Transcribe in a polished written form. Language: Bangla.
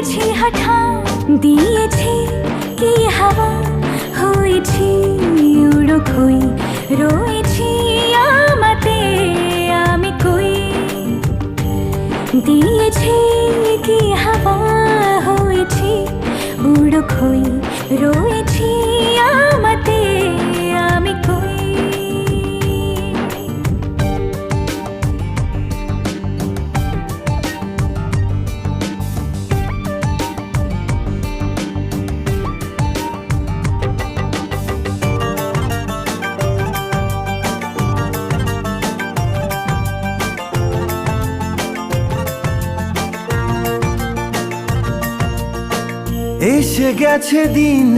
দিয়েছি হঠাৎ, দিয়েছি কি হাওয়া, হয়েছি উড়ো খই, রয়েছি আমাতে আমি কই। দিয়েছি কি হাওয়া, হয়েছি উড়ো খই, রয়েছি আমাতে আমি কই। এসে গেছে দিন